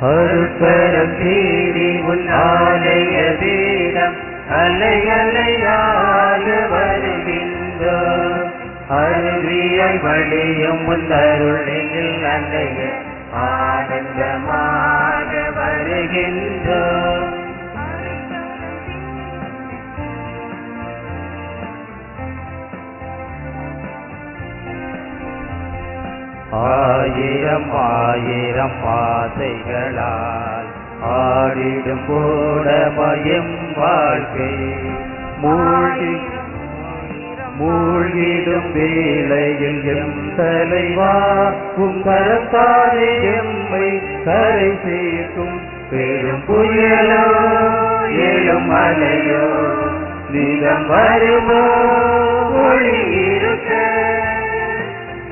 அருட்பெரும் தேடி உன் ஆலய பீடம் அலையலையாக வருகின்றோம். அருவியாய் வழியும் உன் அருளினில் அலைய ஆனந்தமாக வருகின்றோம். ஆயிரம் ஆயிரம் ஆசைகளால் ஆடிடும் போடமயம் வாழ்க்கை மூழ்கிடும் வேளையில் எம் தலைவா உம் கரத்தாலே எம்மை கரை சேர்க்கும். பெரும் புயலோ எழும் அலையோ நிலம் வருமோ ஒளி இருக்க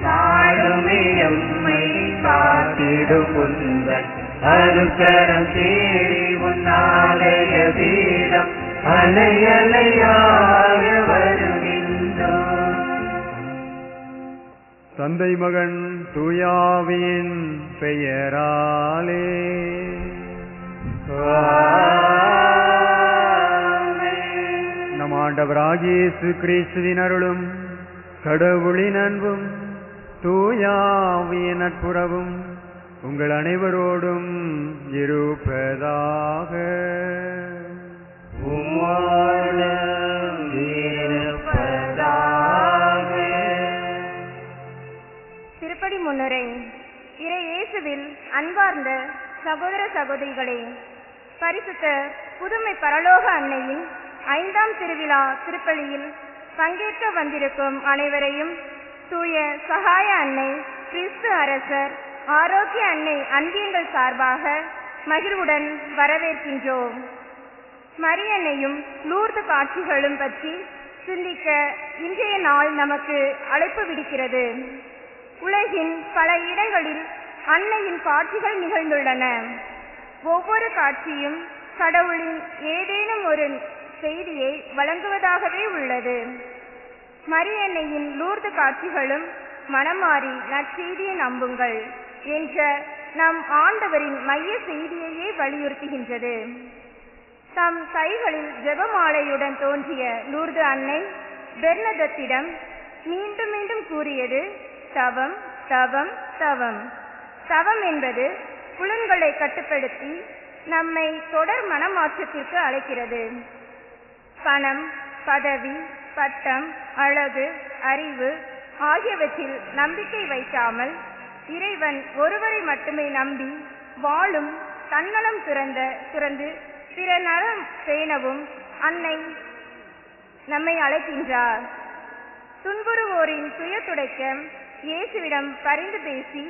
நாளுமே எம்மை காத்திடும் உந்தன் அருட்கரம் தேடி உன் ஆலய பீடம் அலையலையாக வருகின்றோம். தந்தை மகன் தூயாவின் பெயராலே நம் ஆண்டவராகிய இயேசு கிறிஸ்துவின் அருளும் கடவுளின் அன்பும் தூயாவின் நட்புறவும் உங்கள் அனைவரோடும் இருப்பதாக. திருப்படி முன்னுரை. இறை இயேசுவில் அன்பார்ந்த சகோதர சகோதரிகளே, பரிசுத்த புதுமை பரலோக அன்னையின் 5ஆம் திருவிழா திருப்பலியில் பங்கேற்க வந்திருக்கும் அனைவரையும் தூய சகாய அன்னை, கிறிஸ்து அரசர், ஆரோக்கிய அன்னை அன்பியங்கள் சார்பாக மகிழ்வுடன் வரவேற்கின்றோம். மரியன்னையும் லூர்து காட்சிகளும் பற்றி சிந்திக்க இன்றைய நாள் நமக்கு அழைப்பு விடுக்கிறது. உலகின் பல இடங்களில் அன்னையின் காட்சிகள் நிகழ்ந்துள்ளன. ஒவ்வொரு காட்சியும் கடவுளின் ஏதேனும் ஒரு செய்தியை வழங்குவதாகவே உள்ளது. மரியன்னையின் லூர்து காட்சிகளும் மனமாறி நற்செய்தியை நம்புங்கள் என்ற நம் ஆண்டவரின் மைய செய்தியையே வலியுறுத்துகின்றது. தம் கைகளில் ஜெபமாலையுடன் தோன்றிய லூர்து அன்னை பெர்னதத்திடம் மீண்டும் மீண்டும் கூறியது தவம் தவம் தவம். தவம் என்பது புலன்களை கட்டுப்படுத்தி நம்மை தொடர் மனமாற்றத்திற்கு அழைக்கிறது. பணம், பதவி, பட்டம், அழகு, அறிவு ஆகியவற்றில் நம்பிக்கை வைக்காமல் இறைவன் ஒருவரை மட்டுமே நம்பி வாழும் தன்னலம் துறந்து பிற நலம் பேணவும் அன்னை நம்மை அழைக்கின்றார். துன்புறுவோரின் துயத்துடைக்க இயேசுவிடம் பரிந்து பேசி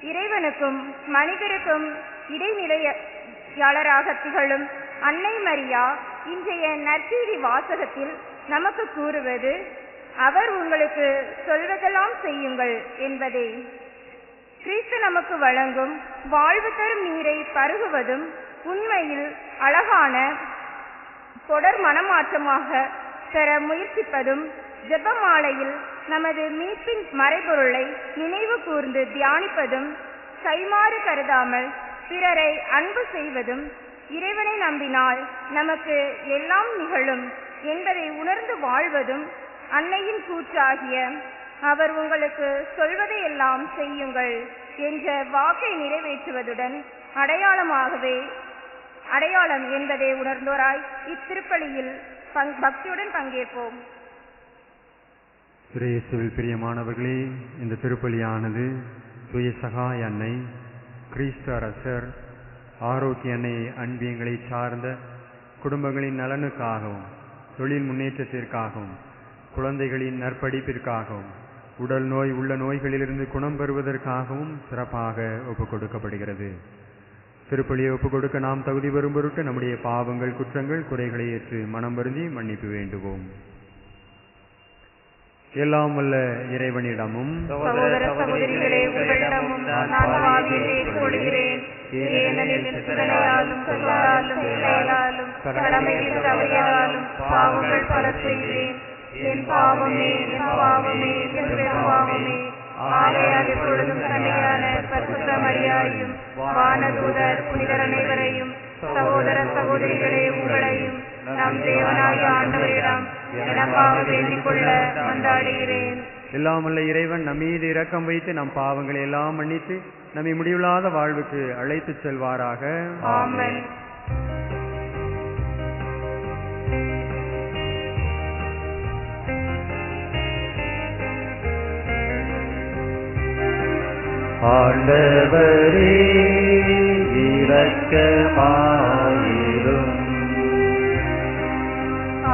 இறைவனுக்கும் மனிதருக்கும் இடைநிலையாளராக திகழும் அன்னை மரியா இன்றைய நற்செய்தி வாசகத்தில் நமக்கு கூறுவது, அவர் உங்களுக்கு சொல்வதெல்லாம் செய்யுங்கள் என்பதே. கிறிஸ்து நமக்கு வழங்கும் வாழ்வு தரும் நீரை பருகுவதும் உண்மையில் அழகான தொடர் மனமாற்றமாக பெற முயற்சிப்பதும் ஜெபமாலையில் நமது மீட்பின் மறைபொருளை நினைவு கூர்ந்து தியானிப்பதும் கைமாறு கருதாமல் பிறரை அன்பு செய்வதும் இறைவனை நம்பினால் நமக்கு எல்லாம் நிகழும் என்பதை உணர்ந்து வாழ்வதும் அன்னையின் கூற்றாகிய அவர் உங்களுக்கு சொல்வதையெல்லாம் செய்யுங்கள் என்ற வாக்கை நிறைவேற்றுவதுடன் அடையாளம் என்பதை உணர்ந்தோராய் இத்திருப்பலியில் பக்தியுடன் பங்கேற்போம். இயேசுவில் பிரியமானவர்களே, இந்த திருப்பலியானது தூய சகாய அன்னை, கிறிஸ்து அரசர், ஆரோக்கிய அன்னை அன்பியங்களை சார்ந்த குடும்பங்களின் நலனுக்காகவும், தொழில் முன்னேற்றத்திற்காகவும், குழந்தைகளின் நற்படிப்பிற்காகவும், உடல் நோய் உள்ள நோய்களிலிருந்து குணம் பெறுவதற்காகவும் சிறப்பாக ஒப்புக் கொடுக்கப்படுகிறது. திருப்பலியை ஒப்புக் கொடுக்க நாம் தகுதி பெறும் பொருட்டு நம்முடைய பாவங்கள், குற்றங்கள், குறைகளை ஏற்று மனம் வருந்தி மன்னிப்பு வேண்டுவோம். எல்லாம் வல்ல இறைவனிடமும் சகோதர சகோதரிகளே உங்களிடமும் நான் பாவியை ஏற்றுக்கொள்கிறேன். ஏனெனில் சிந்தனையாலும் சொல்லாலும் செயலாலும் கடமையில் தவறியாலும் பாவங்கள் பல செய்தேன். என் பாவமே என் பாவமே என் பெரும் பாவமே. ஆகையால் எப்பொழுதும் கன்னியான பரிசுத்த மரியாதையும் வானதூதர் புனிதர் அனைவரையும் சகோதர சகோதரிகளே உங்களையும் நம் தேவனாகிய ஆண்டவரிடம் எனக்காக வேண்டிக் கொள்ள மன்றாடுகிறேன். எல்லாம் வல்ல இறைவன் நம் மீது இரக்கம் வைத்து நம் பாவங்களை எல்லாம் மன்னித்து நம்மை முடிவில்லாத வாழ்வுக்கு அழைத்து செல்வாராக. ஆமென். ஆண்டவரே இரக்கமாயிரும்.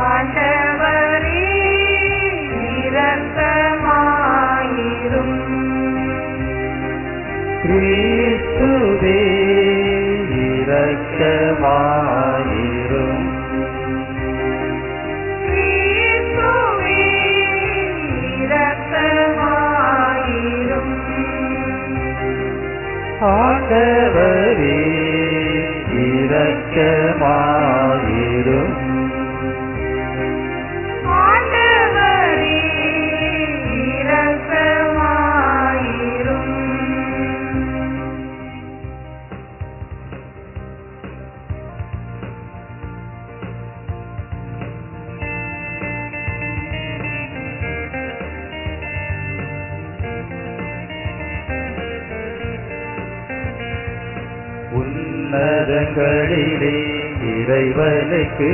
ஆண்டவரே இரக்கமாயிரும். கிறிஸ்துவே இரக்கமாயிரும். கிறிஸ்துவே இரக்கமாயிரும். ஆண்டவரே இரக்கமாயிரும். ஆண்டவரே இரக்கமாயிரும். உன்னதங்களிலே இறைவனுக்கு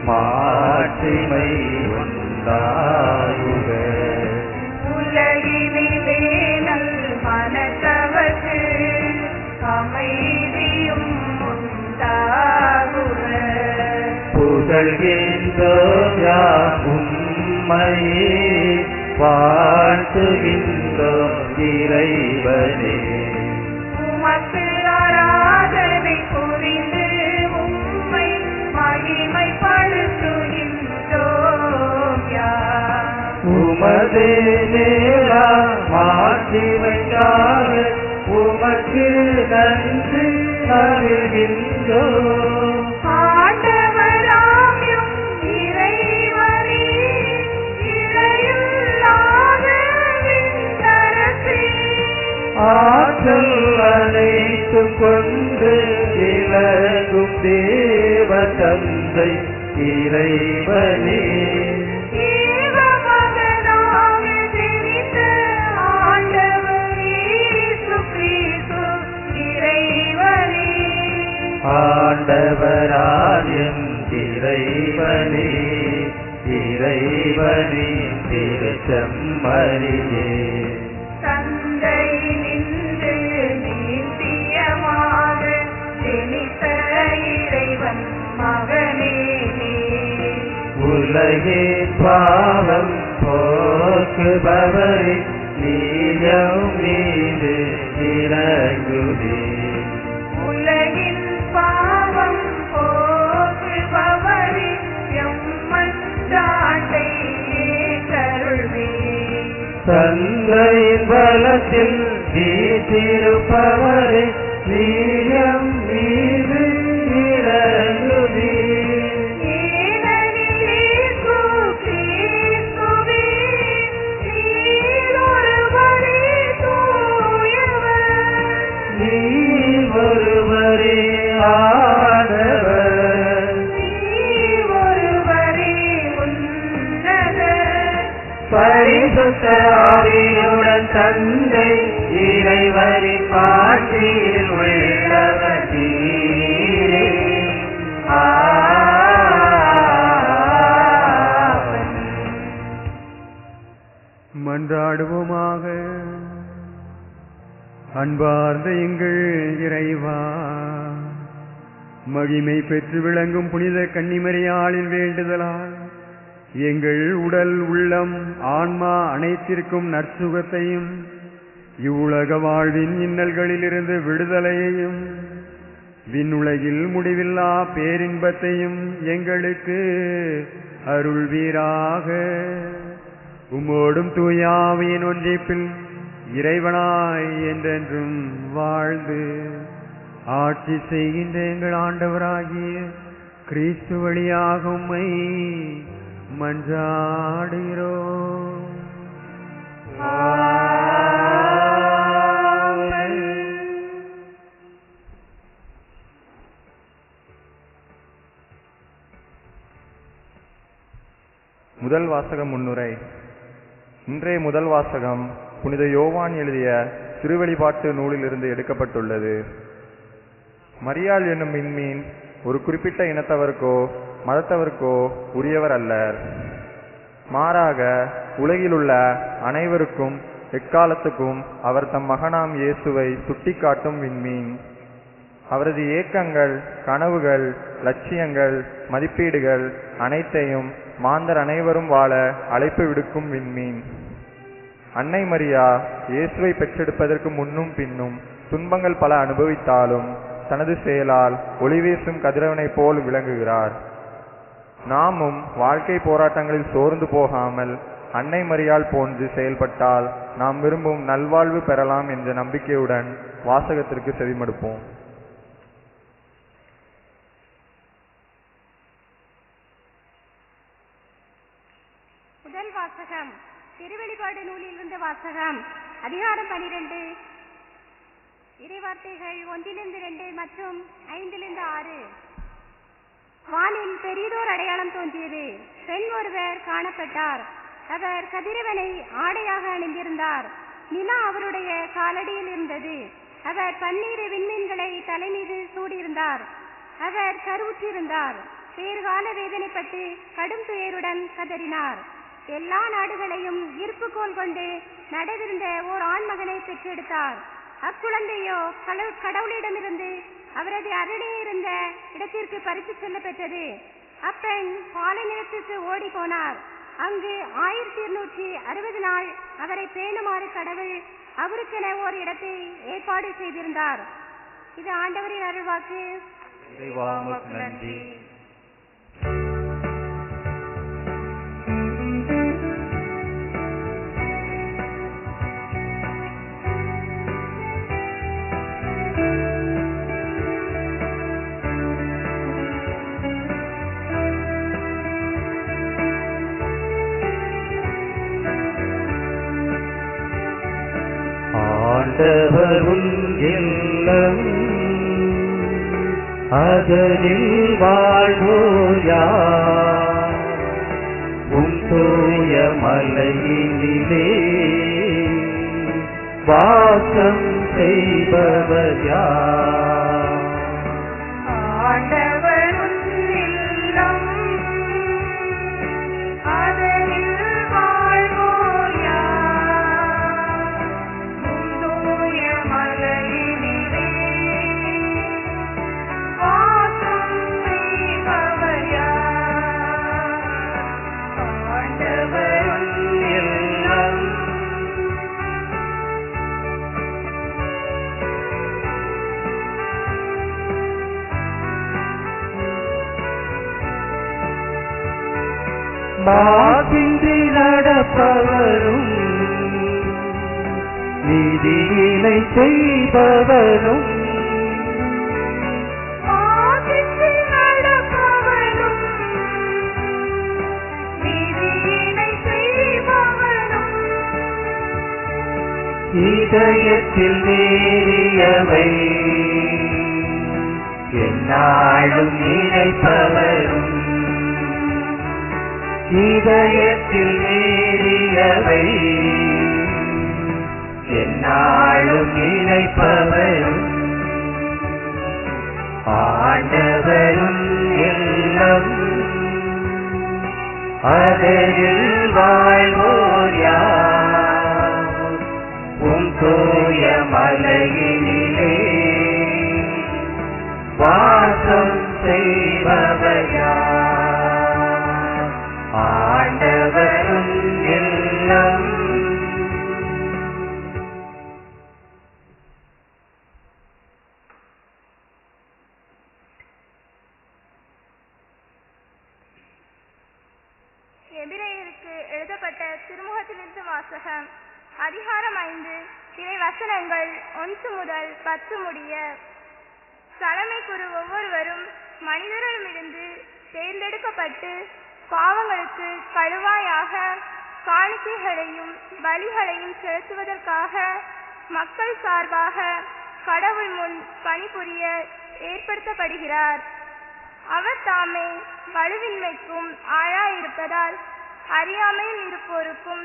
மாட்சிமை உண்டாகுக. உலகினிலே நல் மனத்தவர்க்கு அமைதியும் உண்டாகுக. புகழ்கின்றோம் யாம் உம்மையே, வாழ்த்துகின்றோம் இறைவனே. உமக்கு ஆராதனை புரிந்து உம்மை மகிமைப்படுத்துகின்றோம் யாம். உமதே நேரா மாட்சிமைக்காக உமக்கு நன்றி அறிகின்றோம். ஆண்டவராம் எம் இறைவனே, இறையில்லாத விண்ணரசே, ஆற்றல் அனைத்தும் கொண்டு விளங்கும் தேவ தந்தை இறைவனே. தேவமகனாக ஜெனித்த ஆண்டவர் இயேசு கிறிஸ்து இறைவனே. ஆண்டவராயம் இறைவனே, இறைவனே திருச்செம்மறியே. தந்தையினின்று நித்தியமாக ஜெனித்த இறைவன் மகனே நீ. உலகே பாவம் போக்குபவரே, நீயம் மீது இறங்குதே. உலகின் பாவம் போக்குபவரே, எம் மன்றாட்டை ஏற்றருள்வே. தந்தையின் பலத்தில் வீற்றிருப்பவரே, நீயம் மீது இறங்குதே. ஏனெனில் இயேசு கிறிஸ்துவே, நீர் ஒருவரே தூயவர். நீர் ஒருவரே ஆண்டவர். நீர் ஒருவரே உன்னதர். பரிசுத்த ஆவியுடன் தந்தை இறைவனின் ஆட்சியில் உள்ளவர் நீரே. ஆமென். மன்றாடுவோமாக. அன்பார்ந்த எங்கள் இறைவா, மகிமை பெற்று விளங்கும் புனித கன்னிமரியாளின் வேண்டுதலால் எங்கள் உடல் உள்ளம் ஆன்மா அனைத்திற்கும் நற்சுகத்தையும் இவ்வுலக வாழ்வின் இன்னல்களிலிருந்து விடுதலையையும் விண்ணுலகில் முடிவில்லா பேரின்பத்தையும் எங்களுக்கு அருள்வீராக. உம்மோடும் தூயாவியின் ஒன்றிப்பில் இறைவனாய் என்றென்றும் வாழ்ந்து ஆட்சி செய்கின்ற எங்கள் ஆண்டவராகிய கிறிஸ்து வழியாக உம்மை மன்றாடுகிறோம். முதல் வாசக முன்னுரை. இன்றைய முதல் வாசகம் புனித யோவான் எழுதிய திருவெளிப்பாட்டு நூலிலிருந்து எடுக்கப்பட்டுள்ளது. மரியாள் என்னும் விண்மீன் ஒரு குறிப்பிட்ட இனத்தவருக்கோ மதத்தவருக்கோ உரியவர் அல்லர். மாறாக உலகிலுள்ள அனைவருக்கும் எக்காலத்துக்கும் அவர் தம் மகனாம் இயேசுவை சுட்டிக்காட்டும் விண்மீன். அவரது ஏக்கங்கள், கனவுகள், லட்சியங்கள், மதிப்பீடுகள் அனைத்தையும் மாந்தர் அனைவரும் வாழ அழைப்பு விடுக்கும் விண்மீன். அன்னை மரியா இயேசுவை பெற்றெடுப்பதற்கு முன்னும் பின்னும் துன்பங்கள் பல அனுபவித்தாலும் தனது செயலால் ஒளிவீசும் கதிரவனைப் போல் விளங்குகிறார். நாமும் வாழ்க்கை போராட்டங்களில் சோர்ந்து போகாமல் அன்னை மரியாள் போன்று செயல்பட்டால் நாம் விரும்பும் நல்வாழ்வு பெறலாம் என்ற நம்பிக்கையுடன் வாசகத்திற்கு செவிமடுப்போம். முதல் வாசகம் திருவெளிப்பாடு நூலிலிருந்து வாசகம். அதிகாரம் 12, இறைவார்த்தைகள் 1-2 மற்றும் 5-6. வானில் பெரியதோர் அடையாளம் தோன்றியது. பெண் ஒருவர் காணப்பட்டார். அவர் கதிரவனை ஆடையாக அணிந்திருந்தார். நிலா அவருடைய காலடியில் இருந்தது. அவர் 12 விண்மீன்களை தலைமீது சூடியிருந்தார். அவர் கருவுற்றிருந்தார். பேர்கால வேதனைப்பட்டு கடும் துயருடன் கதறினார். எல்லா நாடுகளையும் இருப்புக்கோள் கொண்டு நடவிருந்த ஓர் ஆண்மகனை பெற்றெடுத்தார். அக்குழந்தையோ கடவுளிடமிருந்து அவரது அருகே இருந்த இடத்திற்கு பறித்து செல்ல பெற்றது. அப்பெண் பாலை நிலத்திற்கு ஓடி போனார். அங்கு 1260 நாள் அவரை பேணுமாறு கடவுள் அவருக்கென ஓர் இடத்தை ஏற்பாடு செய்திருந்தார். இது ஆண்டவரின் அருள்வாக்கு. நன்றி. ஆண்டவரும் இல்லம் அதனில் வாழ்வோர் யார்? உம் தூய மலையினிலே வாசம் செய்பவர் யார்? ஆண்டவரும் இல்லம் அதனில் வாழ்வோர் யார்? உம் தூய மலையினிலே வாசம் செய்பவர் யார்? ஆண்டவரும் இல்லம் மாசின்றி நடப்பவரும் நீதியினை செய்பவரும் ஆசித்து நடப்பவரும் நீதியினை செய்பவரும் இதயத்தில் நேரியவை எந்நாளும் நினைப்பவரும் இதயத்தில் நேரியவை எந்நாளும் நினைப்பவரும் ஆண்டவரும் இல்லம் அதனில் வாழ்வோர் யார்? உம் தூய மலையினிலே வாசம் செய்பவர் யார்? ஆண்டவரும் இல்லம் எபிரேயருக்கு எழுதப்பட்ட திருமுகத்திலிருந்து வாசகம். அதிகாரம் 5, இறை வசனங்கள் 1 முதல் 10 முடிய. தலைமை குரு ஒவ்வொருவரும் மனிதரிடமிருந்து தேர்ந்தெடுக்கப்பட்டு பாவங்களுக்கு கழுவாயாக காணிக்கைகளையும் பலிகளையும் செலுத்துவதற்காக மக்கள் சார்பாக கடவுள் முன் பணிபுரிய ஏற்படுத்தப்படுகிறார். அவர் தாமே வலுவின்மைக்கும் ஆளாயிருப்பதால் அறியாமையில் இருப்போருக்கும்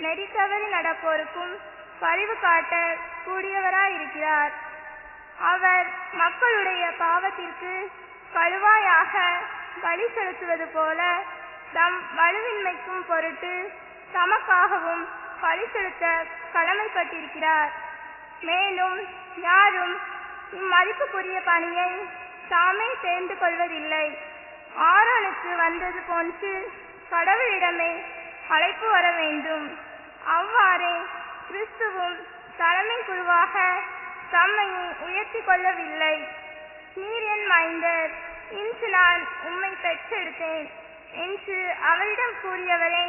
நெறி தவறி நடப்போருக்கும் பரிவு காட்ட கூடியவராயிருக்கிறார். அவர் மக்களுடைய பாவத்திற்கு கழுவாயாக பலி செலுத்துவது போல தம் வலுவின்மைக்கும் பொருட்டு தமக்காகவும் பலி செலுத்த கடமைப்பட்டிருக்கிறார். மேலும் யாரும் இம்மதிப்புக்குரிய பணியை தாமே தேர்ந்து கொள்வதில்லை. ஆரோனுக்கு வந்தது போன்று கடவுளிடமே அழைப்பு வர வேண்டும். அவ்வாறே கிறிஸ்துவும் தலைமை குருவாக தம்மை உயர்த்தி கொள்ளவில்லை. நீர் என் மைந்தர், இன்று நான் உம்மை பெற்றெடுத்தேன் என்று அவரிடம் கூறியவரே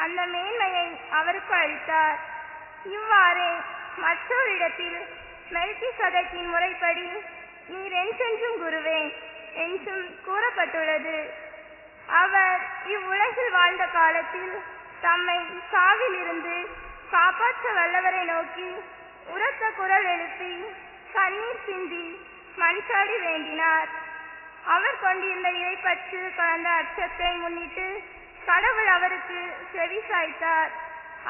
அந்த மேன்மையை அவருக்கு அளித்தார். இவ்வாறே மற்றொரிடத்தில் மெல்கிசதேக்கின் முறைப்படி நீர் என்றென்றும் குருவே என்றும் கூறப்பட்டுள்ளது. அவர் இவ்வுலகில் வாழ்ந்த காலத்தில் தம்மை சாவிலிருந்து காப்பாற்ற வல்லவரை நோக்கி உரத்த குரல் எழுப்பி கண்ணீர் சிந்தி மன்றாடி வேண்டினார். அவர் கொண்டிருந்த இறைப்பற்று கலந்த அச்சத்தை முன்னிட்டு கடவுள் அவருக்கு செவி சாய்த்தார்.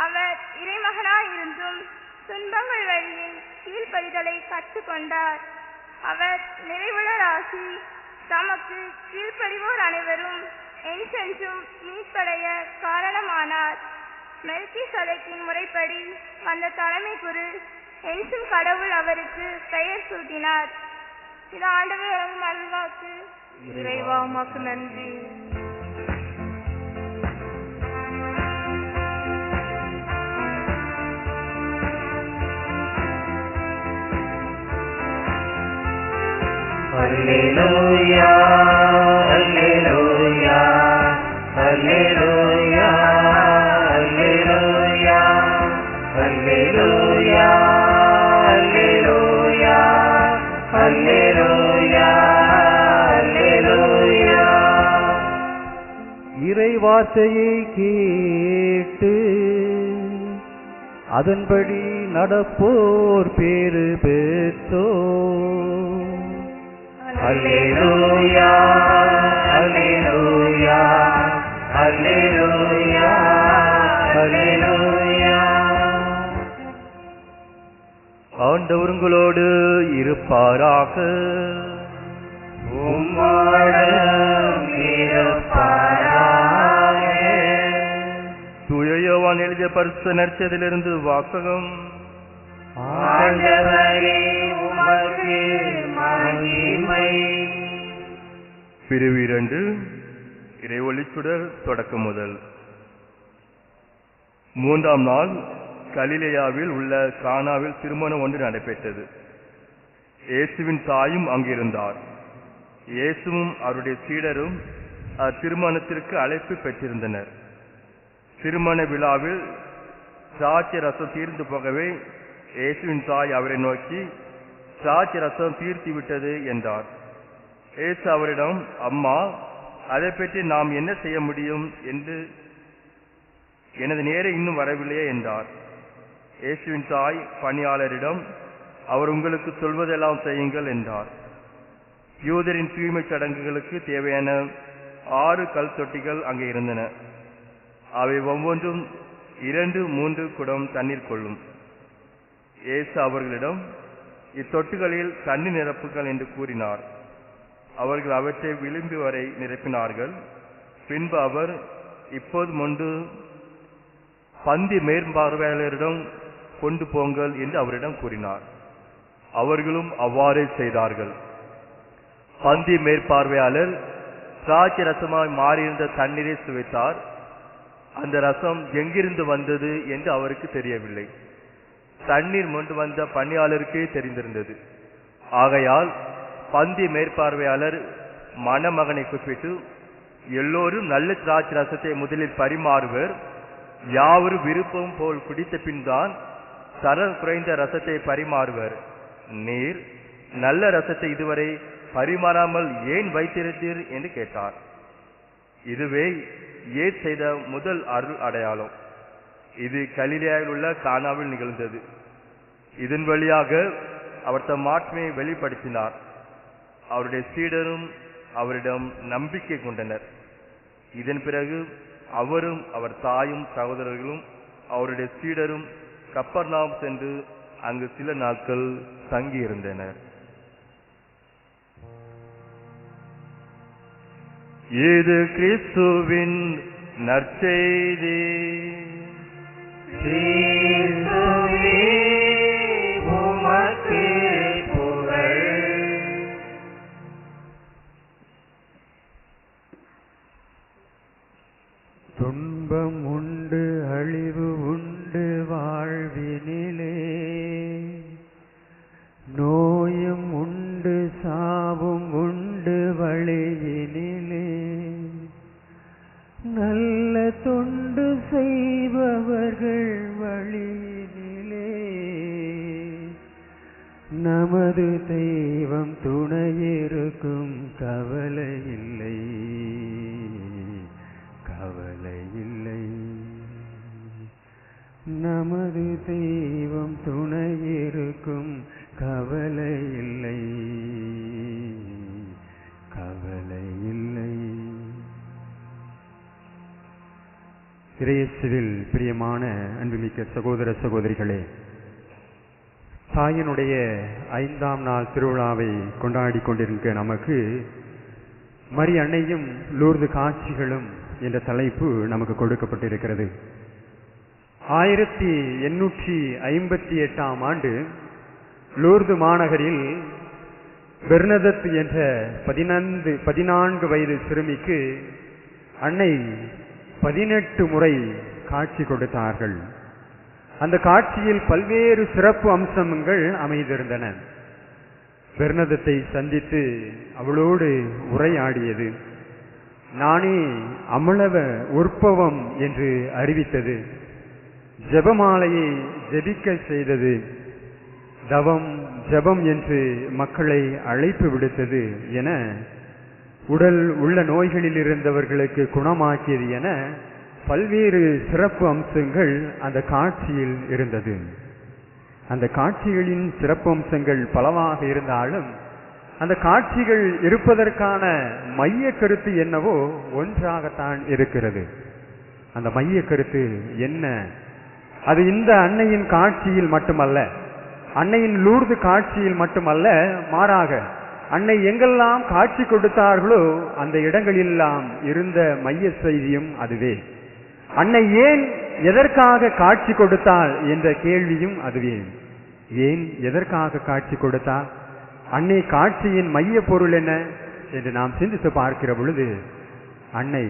அவர் இறைமகனாயிருந்தும் துன்பங்கள் வழியில் கீழ்ப்படிதலை கற்றுக்கொண்டார். அவர் நிறைவுள்ளராகி தமக்கு கீழ்ப்படிவோர் அனைவரும் என்றென்றும் மீட்படைய காரணமானார். மெல்கிசதேக்கின் முறைப்படி வந்த தலைமை குரு என்றும் கடவுள் அவருக்கு பெயர் சூட்டினார். இது ஆண்டவர் வழங்கும் அருள்வாக்கு. இறைவா உமக்கு நன்றி. அல்லேலூயா அல்லேலூயா அல்லேலூயா அல்லேலூயா அல்லேலூயா அல்லேலூயா அல்லேலூயா அல்லேலூயா. இறைவார்த்தையை கேட்டு அதன்படி நடப்போர் பேறு பெற்றோ. அல்லேலூயா அல்லேலூயா அல்லேலூயா அல்லேலூயா. ஆண்டவர் உங்களோடு இருப்பாராக. உம்மோடும் இருப்பாராக. தூய யோவான் எழுதிய பரிசுத்த நற்செய்தியிலிருந்து வாசகம். ஆண்டவரே உமக்கு மகிமை. பிரிவு 2 இறைவொளிச்சுடர் தொடக்கம் முதல். 3ஆம் நாள் கலிலேயாவில் உள்ள கானாவில் திருமணம் ஒன்று நடைபெற்றது. இயேசுவின் தாயும் அங்கிருந்தார். இயேசுவும் அவருடைய சீடரும் அத்திருமணத்திற்கு அழைப்பு பெற்றிருந்தனர். திருமண விழாவில் திராட்சை ரசம் தீர்ந்து போகவே இயேசுவின் தாய் அவரை நோக்கி, திராட்சை ரசம் தீர்த்து விட்டது என்றார். இயேசு அவரிடம், அம்மா, அதை பற்றி நாம் என்ன செய்ய முடியும் என்று எனது நேரம் இன்னும் வரவில்லையே என்றார். இயேசுவின் தாய் பணியாளரிடம், அவர் உங்களுக்கு சொல்வதெல்லாம் செய்யுங்கள் என்றார். யூதரின் தூய்மை சடங்குகளுக்கு தேவையான 6 கல் தொட்டிகள் அங்கே இருந்தன. அவை ஒவ்வொன்றும் 2-3 குடம் தண்ணீர் கொள்ளும். இயேசு அவர்களிடம், இத்தொட்டுகளில் தண்ணீர் நிரப்புகள் என்று கூறினார். அவர்கள் அவற்றை விளிம்பு வரை நிரப்பினார்கள். பின்பு அவர், இப்போது முன்பு பந்தி மேற்பார்வையாளரிடம் கொண்டு போங்கள் என்று அவரிடம் கூறினார். அவர்களும் அவ்வாறே செய்தார்கள். பந்தி மேற்பார்வையாளர் திராட்சை ரசமாய் மாறியிருந்த தண்ணீரை சுவைத்தார். அந்த ரசம் எங்கிருந்து வந்தது என்று அவருக்கு தெரியவில்லை. தண்ணீர் கொண்டு வந்த பணியாளருக்கே தெரிந்திருந்தது. ஆகையால் பந்தி மேற்பார்வையாளர் மணமகனை கூப்பிட்டு, எல்லோரும் நல்ல திராட்சை ரசத்தை முதலில் பரிமாறுவர், யாவரும் விருப்பம் போல் குடித்த பின் தான் தரம் குறைந்த ரசத்தை பரிமாறுவர். நீர் நல்ல ரசத்தை இதுவரை பரிமாறாமல் ஏன் வைத்திருந்தீர் என்று கேட்டார். இதுவே இயேசு செய்த முதல் அருள் அடையாளம். இது கலிலேயாவில் உள்ள கானாவில் நிகழ்ந்தது. இதன் வழியாக அவர் தம் மாட்சிமையை வெளிப்படுத்தினார். அவருடைய சீடரும் அவரிடம் நம்பிக்கை கொண்டனர். இதன் பிறகு அவரும் அவர் தாயும் சகோதரர்களும் அவருடைய சீடரும் கப்பர்நாம் சென்று அங்கு சில நாட்கள் தங்கியிருந்தனர். இது கிறிஸ்துவின் நற்செய்தி. கிறிஸ்துவே உமக்கு புகழ். துன்பம் உண்டு அழிவு உண்டு வாழ்வினிலே, நோயும் உண்டு சாவும் உண்டு வழியினிலே, நல்ல தொண்டு செய்பவர்கள் வழியினிலே, நமது தெய்வம் துணையிருக்கும் கவலை இல்லை, கவலை இல்லை. நமது தெய்வம் துணையிருக்கும் கவலை இல்லை, கவலை இல்லை. இறையேசுவில் பிரியமான அன்புமிக்க சகோதர சகோதரிகளே, தாயினுடைய 5ஆம் நாள் திருவிழாவை கொண்டாடி கொண்டிருக்க நமக்கு மரி அன்னையும் லூர்து காட்சிகளும் என்ற தலைப்பு நமக்கு கொடுக்கப்பட்டிருக்கிறது. 1858ஆம் ஆண்டு லூர்து மாநகரில் பெர்னதத் என்ற 14 வயது சிறுமிக்கு அன்னை 18 முறை காட்சி கொடுத்தார்கள். அந்த காட்சியில் பல்வேறு சிறப்பு அம்சங்கள் அமைந்திருந்தன. பெர்னதத்தை சந்தித்து அவளோடு உரையாடியது, நானே அமளவ உற்பவம் என்று அறிவித்தது, ஜெபமாலையை ஜெபிக்க செய்தது, தவம் ஜெபம் என்று மக்களை அழைப்பு விடுத்தது என, உடல் உள்ள நோய்களில் இருந்தவர்களுக்கு குணமாக்கியது என பல்வேறு சிறப்பு அம்சங்கள் அந்த காட்சியில் இருந்தது. அந்த காட்சிகளின் சிறப்பு அம்சங்கள் பலவாக இருந்தாலும் அந்த காட்சிகள் இருப்பதற்கான மைய கருத்து என்னவோ ஒன்றாகத்தான் இருக்கிறது. அந்த மைய கருத்து என்ன? அது இந்த அன்னையின் காட்சியில் மட்டுமல்ல, அன்னையின் லூர்து காட்சியில் மட்டுமல்ல, மாறாக அன்னை எங்கெல்லாம் காட்சி கொடுத்தார்களோ அந்த இடங்களெல்லாம் இருந்த மைய செய்தியும் அதுவே. அன்னை ஏன் எதற்காக காட்சி கொடுத்தாள் என்ற கேள்வியும் அதுவே. ஏன் எதற்காக காட்சி கொடுத்தாள்? அன்னை காட்சியின் மைய பொருள் என்ன என்று நாம் சிந்தித்து பார்க்கிற பொழுது, அன்னை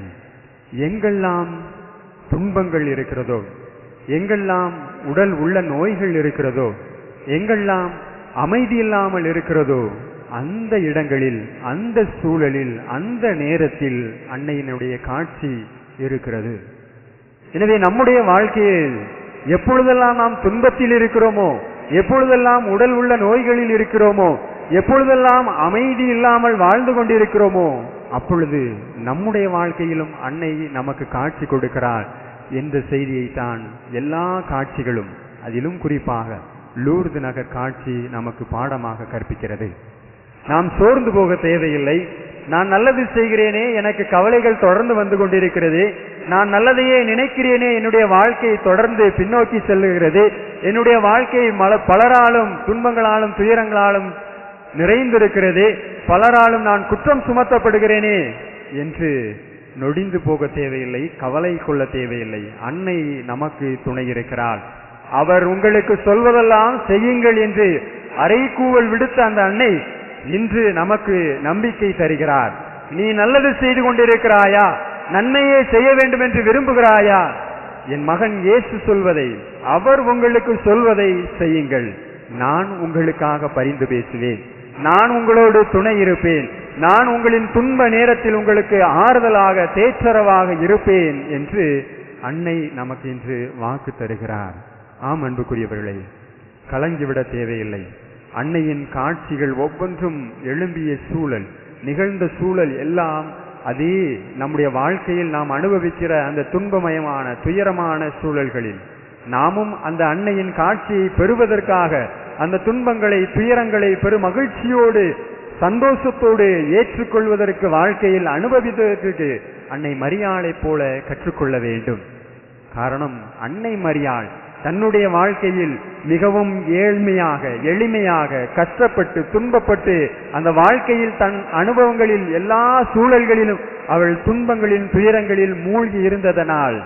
எங்கெல்லாம் துன்பங்கள் இருக்கிறதோ, எங்கெல்லாம் உடல் உள்ள நோய்கள் இருக்கிறதோ, எங்கெல்லாம் அமைதி இல்லாமல் இருக்கிறதோ, அந்த இடங்களில், அந்த சூழலில், அந்த நேரத்தில் அன்னையினுடைய காட்சி இருக்கிறது. எனவே நம்முடைய வாழ்க்கையில் எப்பொழுதெல்லாம் நாம் துன்பத்தில் இருக்கிறோமோ, எப்பொழுதெல்லாம் உடல் உள்ள நோய்களில் இருக்கிறோமோ, எப்பொழுதெல்லாம் அமைதி இல்லாமல் வாழ்ந்து கொண்டிருக்கிறோமோ, அப்பொழுது நம்முடைய வாழ்க்கையிலும் அன்னை நமக்கு காட்சி கொடுக்கிறார் என்ற செய்தியைத்தான் எல்லா காட்சிகளும், அதிலும் குறிப்பாக லூர்து நகர் காட்சி நமக்கு பாடமாக கற்பிக்கிறது. நாம் சோர்ந்து போக தேவையில்லை. நான் நல்லது செய்கிறேனே, எனக்கு கவலைகள் தொடர்ந்து வந்து கொண்டிருக்கிறது, நான் நல்லதையே நினைக்கிறேனே, என்னுடைய வாழ்க்கை தொடர்ந்து பின்னோக்கி செல்லுகிறது, என்னுடைய வாழ்க்கை பலராலும் துன்பங்களாலும் துயரங்களாலும் நிறைந்திருக்கிறது, பலராலும் நான் குற்றம் சுமத்தப்படுகிறேனே என்று நொடிந்து போக தேவையில்லை, கவலை கொள்ள தேவையில்லை. அன்னை நமக்கு துணை இருக்கிறாள். அவர் உங்களுக்கு சொல்வதெல்லாம் செய்யுங்கள் என்று அறைகூவல் விடுத்த அந்த அன்னை இன்று நமக்கு நம்பிக்கை தருகிறார். நீ நல்லது செய்து கொண்டிருக்கிறாயா? நன்மையே செய்ய வேண்டும் என்று விரும்புகிறாயா? என் மகன் இயேசு சொல்வதை, அவர் உங்களுக்கு சொல்வதை செய்யுங்கள். நான் உங்களுக்காக பரிந்து பேசுவேன், நான் உங்களோடு துணை இருப்பேன், நான் உங்களின் துன்ப நேரத்தில் உங்களுக்கு ஆறுதலாக தேற்றரவாக இருப்பேன் என்று அன்னை நமக்கு இன்று வாக்கு தருகிறார். ஆம் அன்புக்குரியவர்களே, கலங்கிவிட தேவையில்லை. அன்னையின் காட்சிகள் ஒவ்வொன்றும் எழும்பிய சூழல், நிகழ்ந்த சூழல் எல்லாம் அதே நம்முடைய வாழ்க்கையில் நாம் அனுபவிக்கிற அந்த துன்பமயமான துயரமான சூழல்களில் நாமும் அந்த அன்னையின் காட்சியை பெறுவதற்காக அந்த துன்பங்களை துயரங்களை பெரும் மகிழ்ச்சியோடு சந்தோஷத்தோடு ஏற்றுக்கொள்வதற்கு, வாழ்க்கையில் அனுபவிப்பதற்கு அன்னை மரியாளைப் போல கற்றுக்கொள்ள வேண்டும். காரணம், அன்னை மரியாள் தன்னுடைய வாழ்க்கையில் மிகவும் ஏழ்மையாக, எளிமையாக, கஷ்டப்பட்டு, துன்பப்பட்டு, அந்த வாழ்க்கையில் தன் அனுபவங்களில் எல்லா சூழல்களிலும் அவள் துன்பங்களின் துயரங்களில் மூழ்கி இருந்ததனால்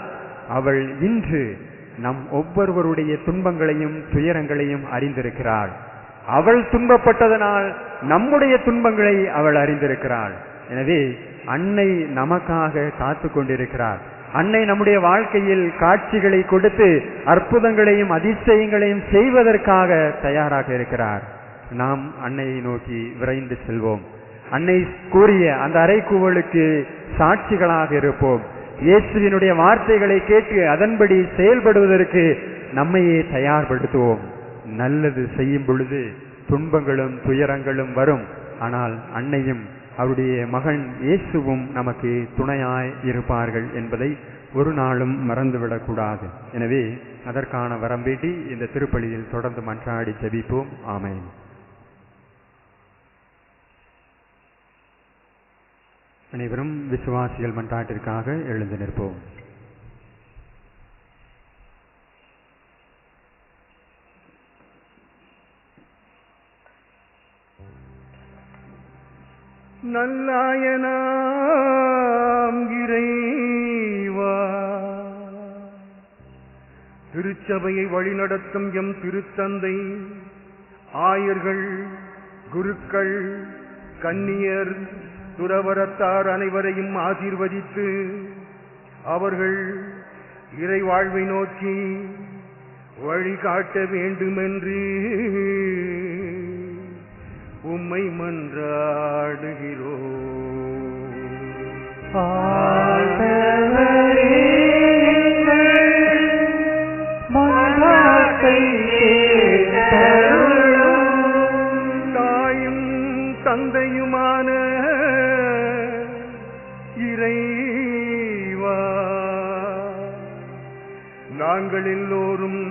அவள் இன்று நம் ஒவ்வொருவருடைய துன்பங்களையும் துயரங்களையும் அறிந்திருக்கிறாள். அவள் துன்பப்பட்டதனால் நம்முடைய துன்பங்களை அவள் அறிந்திருக்கிறாள். எனவே அன்னை நமக்காக காத்து கொண்டிருக்கிறார். அன்னை நம்முடைய வாழ்க்கையில் காட்சிகளை கொடுத்து அற்புதங்களையும் அதிசயங்களையும் செய்வதற்காக தயாராக இருக்கிறார். நாம் அன்னையை நோக்கி விரைந்து செல்வோம். அன்னை கூறிய அந்த அறைகூவலுக்கு சாட்சிகளாக இருப்போம். இயேசுவினுடைய வார்த்தைகளை கேட்டு அதன்படி செயல்படுவதற்கு நம்மையே தயார்படுத்துவோம். நல்லது செய்யும் பொழுது துன்பங்களும் துயரங்களும் வரும். ஆனால் அன்னையும் அவருடைய மகன் இயேசுவும் நமக்கு துணையாய் இருப்பார்கள் என்பதை ஒரு நாளும் மறந்துவிடக்கூடாது. எனவே அதற்கான வரம் வேண்டி இந்த திருப்பலியில் தொடர்ந்து மன்றாடி ஜெபிப்போம். ஆமென். அனைவரும் விசுவாசிகள் மன்றாட்டிற்காக எழுந்து நிற்போம். நல்லாயனாம் இறைவா, திருச்சபையை வழிநடத்தும் எம் திருத்தந்தை, ஆயர்கள், குருக்கள், கன்னியர், துறவரத்தார் அனைவரையும் ஆசீர்வதித்து அவர்கள் இறை வாழ்வை நோக்கி வழிகாட்ட வேண்டுமென்று உம்மை மன்றாடுகிறோம். தாயும் தந்தையுமான இறைவா, நாங்கள் எல்லோரும்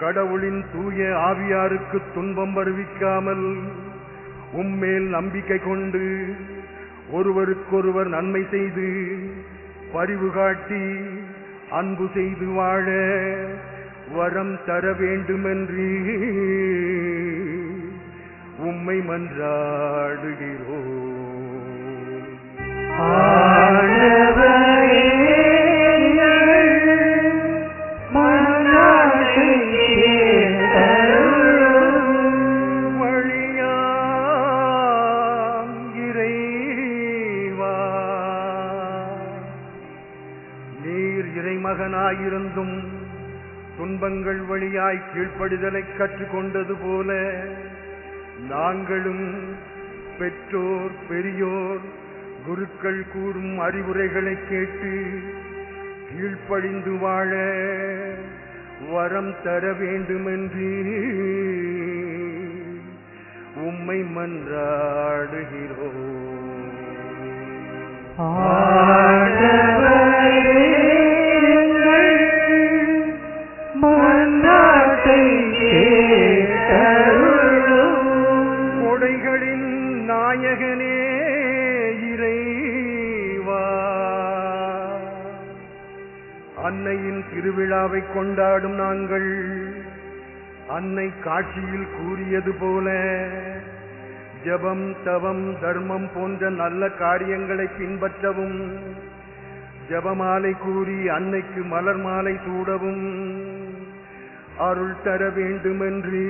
கடவுளின் தூய ஆவியாருக்கு துன்பம் வருவிக்காமல் உம்மேல் நம்பிக்கை கொண்டு ஒருவருக்கொருவர் நன்மை செய்து பரிவு காட்டி அன்பு செய்து வாழ வரம் தர வேண்டுமென்று உம்மை மன்றாடுகிறோம். மகனாயிருந்தும் துன்பங்கள் வழியாய் கீழ்ப்படிதலை கற்றுக்கொண்டது போல நாங்களும் பெற்றோர், பெரியோர், குருக்கள் கூறும் அறிவுரைகளை கேட்டு கீழ்ப்படிந்து வாழ வரம் தர வேண்டுமென்று உம்மை மன்றாடுகிறோம். கொடைகளின் நாயகனே இறைவா, அன்னையின் திருவிழாவை கொண்டாடும் நாங்கள் அன்னை காட்சியில் கூறியது போல ஜபம், தவம், தர்மம் போன்ற நல்ல காரியங்களை பின்பற்றவும், ஜபமாலை கூறி அன்னைக்கு மலர் மாலை சூடவும் அருள் தர வேண்டுமென்று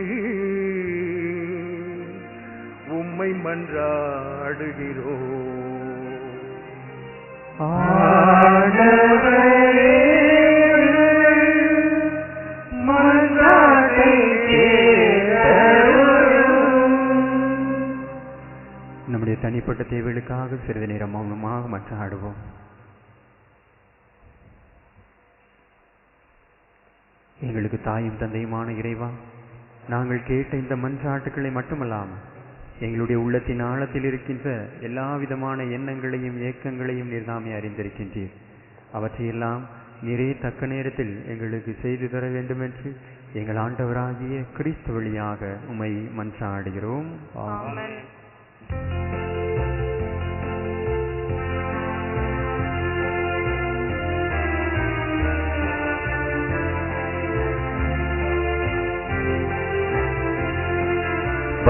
உம்மை மன்றாடுகிறோம். நம்முடைய தனிப்பட்ட தேவைகளுக்காக சிறிது நேரம் மௌனமாக மன்றாடுவோம். எங்களுக்கு தாயும் தந்தையுமான இறைவா, நாங்கள் கேட்ட இந்த மன்றாட்டுக்களை மட்டுமல்லாமல் எங்களுடைய உள்ளத்தின் ஆழத்தில் இருக்கின்ற எல்லா விதமான எண்ணங்களையும் ஏக்கங்களையும் நீர்தாமே அறிந்திருக்கின்றீர். அவற்றையெல்லாம் நீரே தக்க நேரத்தில் எங்களுக்கு செய்து தர வேண்டும் என்று எங்கள் ஆண்டவராகிய கிறிஸ்து வழியாக உம்மை மன்றாடுகிறோம். ஆமென்.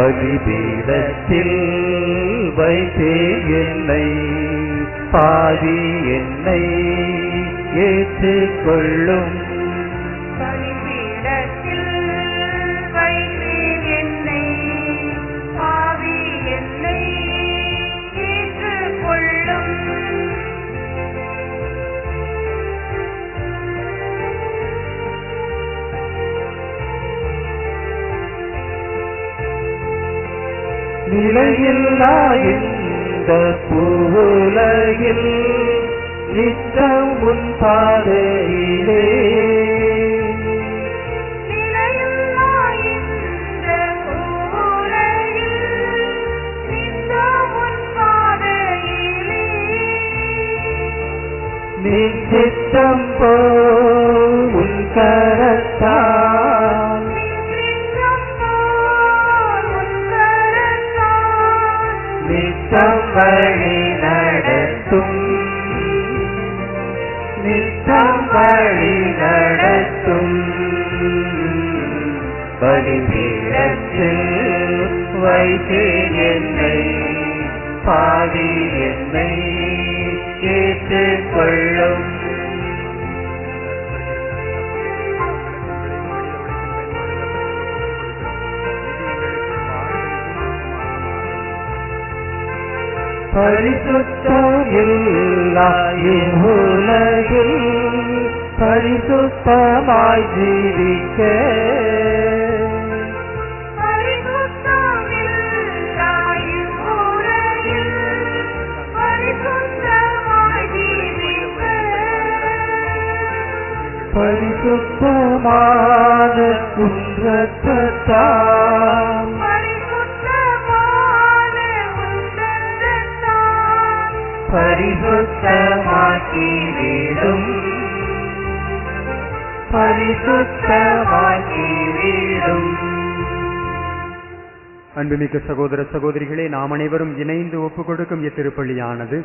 பலிபீடத்தில் வைத்தே என்னை பாவி என்னை ஏற்றுக்கொள்ளும். பலிபீடத்தில் வைத்தேன் என்னை, பாவி என்னை ஏற்றுக்கொள்ளும். நிலையில்லா இந்த பூவுலகில் நித்தம் உன் பாதையிலே, நிலையில்லா இந்த பூவுலகில் நித்தம் உன் பாதையிலே, நீ சித்தம் போல் உன் கரத்தால் நித்தம் போல் உன் கரத்தால் நித்தம் வழி நடத்தும், நித்தம் வழி நடத்தும். பலிபீடத்தில் வைத்தேன் என்னை, பாவி என்னை ஏற்றுக்கொள்ளும். பரிசுத்தம் இல்லா இவ்வுலகில் பரிசுத்தமாய் ஜீவிக்க, பரிசுத்தமில்லா இவ்வுலகில் பரிசுத்தமாய் ஜீவிக்க, பரிசுத்தமான குன்றத்தால் பரிசுத்தமான உன் இரத்தத்தால் பரிசுத்தமாக்கிவிடும், பரிசுத்தமாக்கிவிடும். அன்புமிக்க சகோதர சகோதரிகளே, நாம் அனைவரும் இணைந்து ஒப்புக் கொடுக்கும் இத்திருப்பலியானது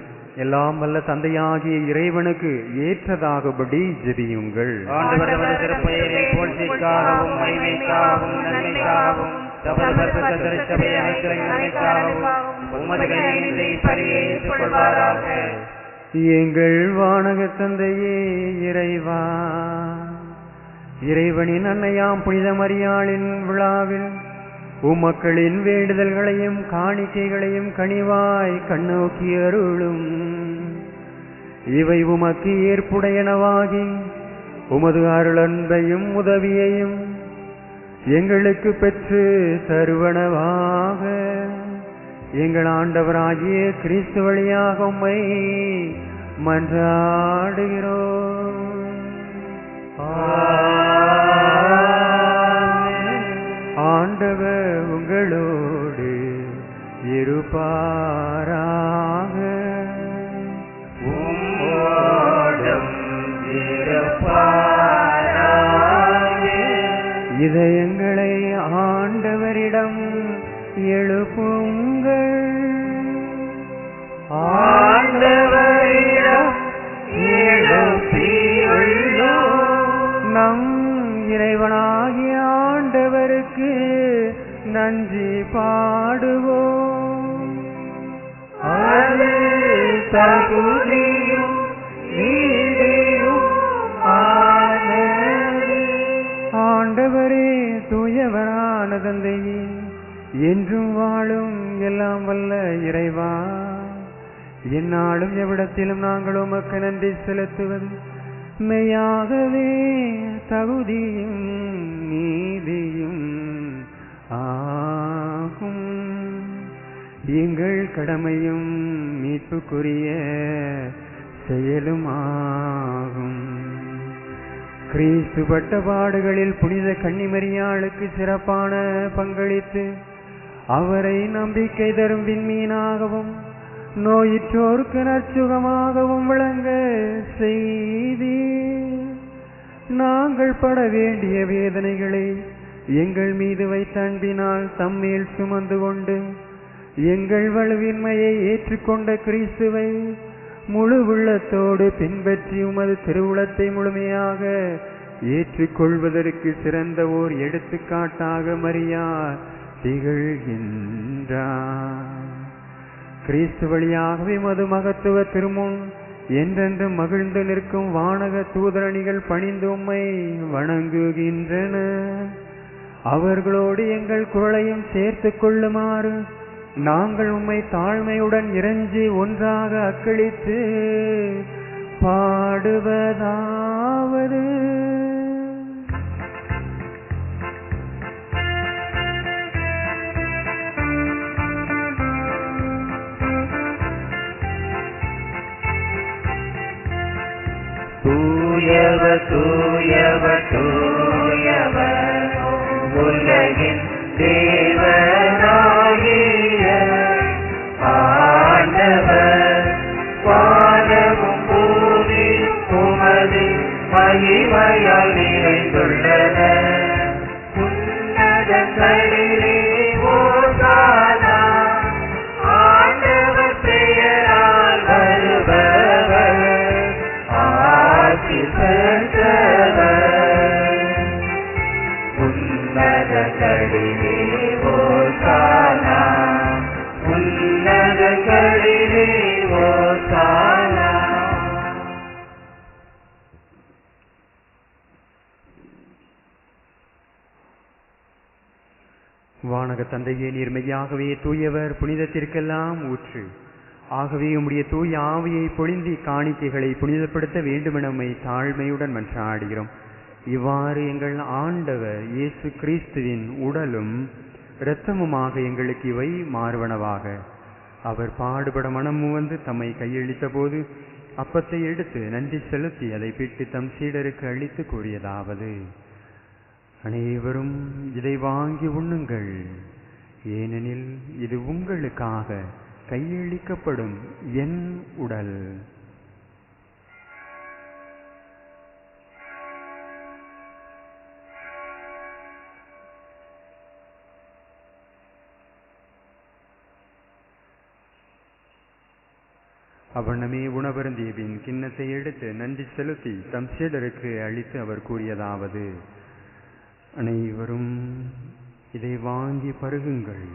எல்லாம் வல்ல தந்தையாகிய இறைவனுக்கு ஏற்றதாகபடி ஜெபியுங்கள். ஆண்டவர் திருப்பெயரின் புகழ்ச்சிக்காகவும் மகிமைக்காகவும் நன்மைக்காகவும் தமது பரிசுத்த திருச்சபை அனைத்துலகின் நன்மைக்காகவும் உமது கையில் பலியை ஏற்றுக்கொள்வாராக. எங்கள் வானக தந்தையே இறைவா, இறைவனின் அன்னையாம் புனித மரியாளின் விழாவில் உம்மக்களின் வேண்டுதல்களையும் காணிக்கைகளையும் கனிவாய் கண்ணோக்கி அருளும். இவை உமக்கு ஏற்புடையனவாகி உமது அருளன்பையும் உதவியையும் எங்களுக்கு பெற்று தருவனவாக. எங்கள் ஆண்டவராகிய கிறிஸ்து வழியாக உம்மை மன்றாடுகிறோம். ஆண்டவர் உங்களோடு இருப்பாராக. உம்மோடும் இருப்பாராக. இதயங்களை ஆண்டவரிடம் எழுப்புங்கள். ஆண்டவரிடம் எழுப்பியுள்ளோம். நம் இறைவனாகிய ஆண்டவருக்கு நன்றி பாடுவோம். அது தகுதியும் நீதியும் ஆனது. ஆண்டவரே, தூயவரான தந்தையே, என்றும் வாழும் எல்லாம் வல்ல இறைவா, எந்நாளும் எவ்விடத்திலும் நாங்கள் உமக்கு நன்றி செலுத்துவது மெய்யாகவே தகுதியும் நீதியும் ஆகும். எங்கள் கடமையும் மீட்புக்குரிய செயலும் ஆகும். கிறிஸ்து பட்ட பாடுகளில் புனித கன்னிமரியாளுக்கு சிறப்பான பங்களித்து அவரை நம்பிக்கை தரும் விண்மீனாகவும் நோயிற்றோருக்கு நற்சுகமாகவும் விளங்க செய்தி நாங்கள் பட வேண்டிய வேதனைகளை எங்கள் மீது வைத்த அன்பினால் தம்மேல் சுமந்து கொண்டு எங்கள் வலுவின்மையை ஏற்றுக்கொண்ட கிறிஸ்துவை முழு உள்ளத்தோடு பின்பற்றி உமது திருவுளத்தை முழுமையாக ஏற்றுக்கொள்வதற்கு சிறந்த ஓர் எடுத்துக்காட்டாக மரியா திகழ்கின்றார். கிறிஸ்து வழியாகவே மது மகத்துவ திருமுன் என்றென்று மகிழ்ந்து நிற்கும் வானக தூதரணிகள் பணிந்து உம்மை வணங்குகின்றன. அவர்களோடு எங்கள் குரலையும் சேர்த்து கொள்ளுமாறு நாங்கள் உம்மை தாழ்மையுடன் இறைஞ்சி ஒன்றாக அக்களித்து பாடுவதாவது. தூயவர் தூயவர் தூயவர் உலகின் தேவனாகிய ஆண்டவர் வானமும் பூமியும் உமது மகிமையால் நிறைந்துள்ளன. உன்னதங்களிலே ஓசானா ஆண்டவர் பெயரால் வருபவர் ஆசி பெற்றவர். உன்னதங்களிலே ஓசானா உன்னதங்களிலே ஓசானா. வானக தந்தையே, நீர் மெய்யாகவே தூயவர், புனிதத்திற்கெல்லாம் ஊற்று. ஆகவே உம்முடைய தூய ஆவியை பொழிந்தி காணிக்கைகளை புனிதப்படுத்த வேண்டுமென உம்மை தாழ்மையுடன் மன்றாடுகிறோம். இவ்வாறு எங்கள் ஆண்டவர் இயேசு கிறிஸ்துவின் உடலும் இரத்தமுமாக எங்களுக்கு இவை மாறுவனவாக. அவர் பாடுபட மனமு வந்து தம்மை கையளித்த போது அப்பத்தை எடுத்து நன்றி செலுத்தி அதை பிட்டு தம் சீடருக்கு அளித்து கூறியதாவது: அனைவரும் இதை வாங்கி உண்ணுங்கள், ஏனெனில் இது உங்களுக்காக கையளிக்கப்படும் என் உடல். அவ்வண்ணமே உணவருந்திய பின் கிண்ணத்தை எடுத்து நன்றி செலுத்தி தம் சீடருக்கு அளித்து அவர் கூறியதாவது: அனைவரும் இதை வாங்கி பருகுங்கள்,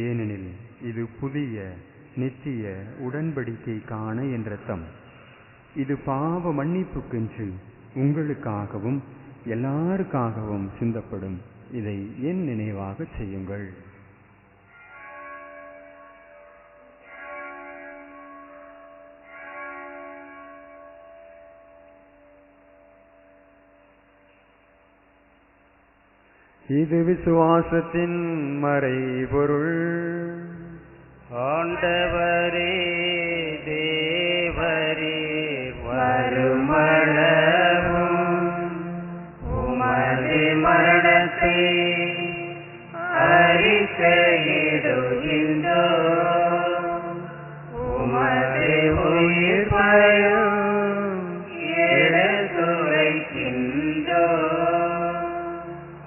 ஏனெனில் இது புதிய நித்திய உடன்படிக்கைக்கான என் இரத்தம். இது பாவ மன்னிப்புக்கென்று உங்களுக்காகவும் எல்லாருக்காகவும் சிந்தப்படும். இதை என் நினைவாக செய்யுங்கள். இது விசுவாசத்தின் மறைபொருள். ஆண்டவரே தேவரே வருமளவும் உமது மரணத்தை அறிக்கையிடுகின்றோம். உமது உயிர்ப்பையும் எடுத்துரைக்கின்றோம்.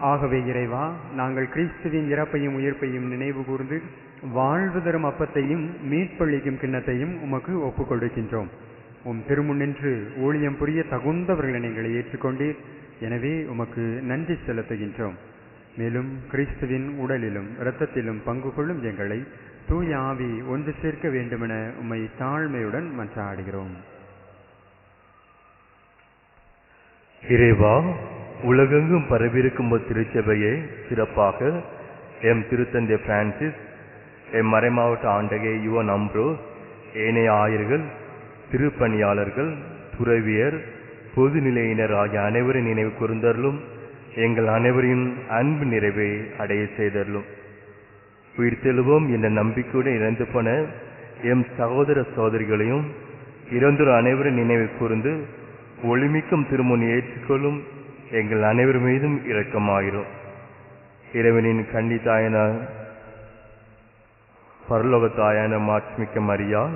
ஆகவே இறைவா, நாங்கள் கிறிஸ்துவின் இறப்பையும் உயிர்ப்பையும் நினைவு கூர்ந்து வாழ்வு தரும் அப்பத்தையும் மீட்பளிக்கும் கிண்ணத்தையும் உமக்கு ஒப்புக் கொடுக்கின்றோம். உம் திருமுன்னின்று ஊழியம் புரிய தகுந்தவர்களை நீங்கள் ஏற்றுக்கொண்டீர். எனவே உமக்கு நன்றி செலுத்துகின்றோம். மேலும் கிறிஸ்துவின் உடலிலும் இரத்தத்திலும் பங்கு கொள்ளும் எங்களை தூய ஆவி ஒன்று சேர்க்க வேண்டுமென உம்மை தாழ்மையுடன் மன்றாடுகிறோம். இறைவா, உலகெங்கும் பரவியிருக்கும் திருச்சபையை சிறப்பாக எம் திருத்தந்தை பிரான்சிஸ், எம் மறைமாவட்ட ஆண்டகை யுவன் அம்ப்ரோஸ், ஏனைய ஆயர்கள், திருப்பணியாளர்கள், துறவியர், பொது நிலையினர் ஆகிய அனைவரின் நினைவு கூர்ந்தருளும். எங்கள் அனைவரின் அன்பு நிறைவை அடைய செய்தருளும். உயிர்த்தெழுவோம் என்ற நம்பிக்கையுடன் இறந்து போன எம் சகோதர சகோதரிகளையும் இறந்தோர் அனைவரின் நினைவு கூர்ந்து ஒளிமிக்கும் திருமுன் ஏற்றுக்கொள்ளும். எங்கள் அனைவர் மீதும் இரக்கமாகிறோம். இறைவனின் கன்னி தாயன பரலோக தாயான மாட்சிமிக்க மரியாள்,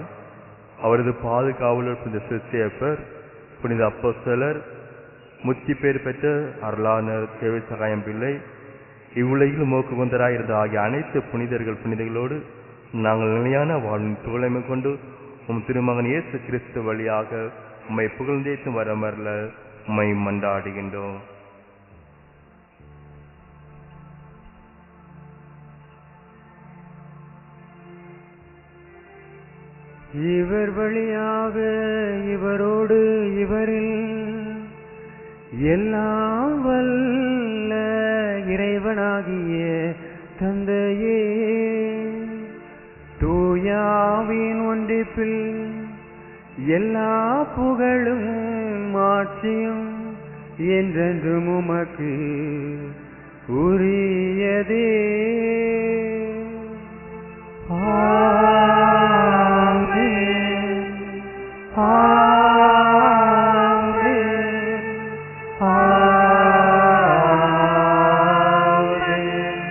அவரது பாதுகாவலர் புனித சிஸ்டேப்பர், புனித அப்போஸ்தலர், முத்தி பேர் பெற்ற அருளாளர் தேவை சகாயம் பிள்ளை, இவ்வுலகில் மோக்கு கொந்தராயிருந்த ஆகிய அனைத்து புனிதர்கள் புனிதர்களோடு நாங்கள் நிலையான வாழ்வின் தோழமை கொண்டு உம் திருமகன் இயேசு கிறிஸ்து வழியாக உம்மை புகழ்ந்தேத்து வரமரல உம்மை மன்றாடுகின்றோம். இவர் வழியாக இவரோடு இவரில் எல்லாம் வல்ல இறைவனாகிய தந்தையே, தூயாவின் ஒன்றிப்பில் எல்லா புகழும் மாட்சியும் என்றென்றும் உமக்கு உரியதே. ஆமென். ஆமென். ஆமென்.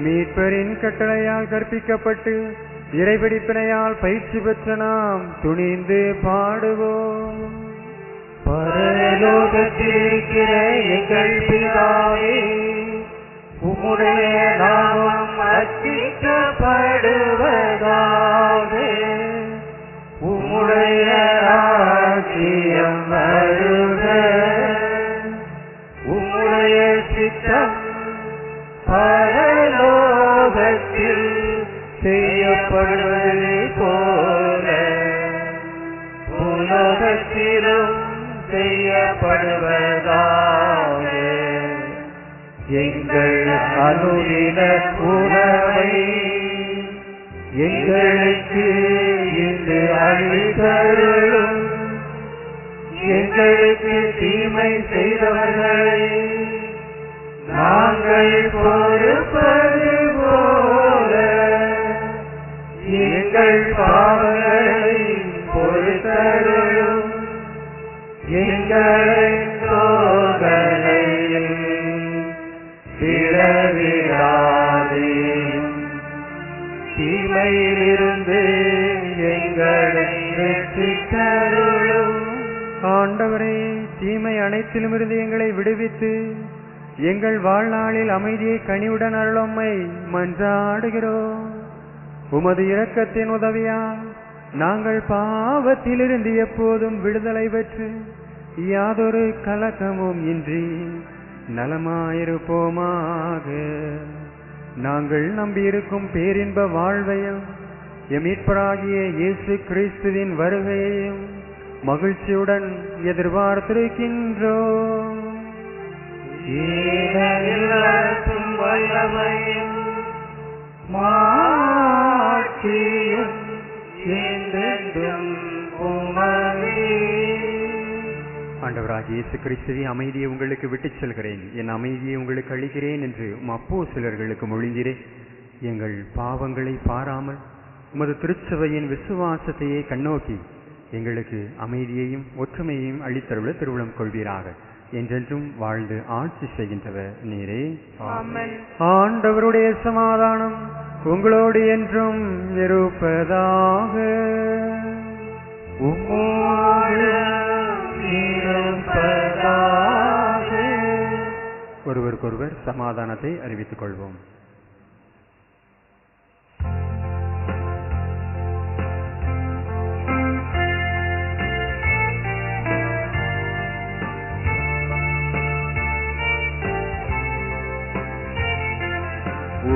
மீட்பரின் கட்டளையால் கற்பிக்கப்பட்டு இறைபிடிப்பினையால் பயிற்சி பெற்ற நாம் துணிந்து பாடுவோம். பரலோகத்தில் இருக்கிற எங்கள் பிதாவே, உம்முடைய நாமம் அர்ச்சிக்கப்படுவதாக. உம்முடைய ராஜ்யம் வருக. உம்முடைய சித்தம் பரலோகத்தில் செய்யப்படுவது போல உலகத்திலும் செய்யப்படுவதாக. எங்கள் அனுதின உணவை எங்களுக்கு இன்று அளித்தருளும். எங்களுக்கு தீமை செய்தவர்களை நாங்கள் பொறுப்பது போல எங்கள் பாவங்களை பொறுத்தருளும். எங்களை சோதனையில் விழவிடாதேயும், தீமையிலிருந்து எங்களை ரட்சித்தருளும். ஆண்டவரே, தீமை அனைத்திலுமிருந்து எங்களை விடுவித்து எங்கள் வாழ்நாளில் அமைதியை கனிவுடன் அருளும்மை மன்றாடுகிறோம். உமது இரக்கத்தின் உதவியால் நாங்கள் பாவத்திலிருந்து எப்போதும் விடுதலை பெற்று யாதொரு கலக்கமும் இன்றி நலமாயிருப்போமாக. நாங்கள் நம்பியிருக்கும் பேரின்ப வாழ்வையும் எம் மீட்பராகிய இயேசு கிறிஸ்துவின் வருகையையும் மகிழ்ச்சியுடன் எதிர்பார்த்திருக்கின்றோம். எல்லாருக்கும் வல்லமையும் மாட்சியும் என்றென்றும் உமதே. ஆண்டவராகிய இயேசு கிறிஸ்துவே, அமைதியை உங்களுக்கு விட்டுச் செல்கிறேன், என் அமைதியை உங்களுக்கு அளிக்கிறேன் என்று அப்போஸ்தலர்களுக்கு மொழிந்தீரே. எங்கள் பாவங்களை பாராமல் உமது திருச்சபையின் விசுவாசத்தையே கண்ணோக்கி எங்களுக்கு அமைதியையும் ஒற்றுமையையும் அளித்தருள திருவுளம் கொள்வீராக. என்றென்றும் வாழ்ந்து ஆட்சி செய்கின்றவர் நீரே. ஆண்டவருடைய சமாதானம் உங்களோடு என்றும் இருப்பதாக. ஒருவருக்கொருவர் சமாதானத்தை அறிவித்துக் கொள்வோம்.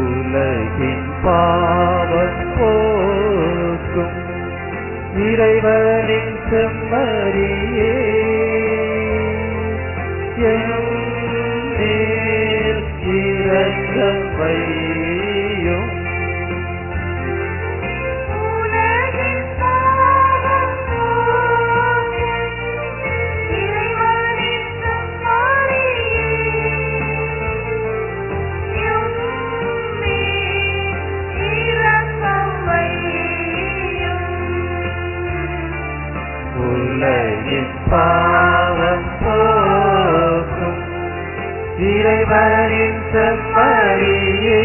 உலகின் பாவம் போக்கும் இறைவனின் செம்மறியே, என் மேல் இரக்கம் வையும். உலகின் பாவம் போக்கும் இறைவனின் செம்மறியே,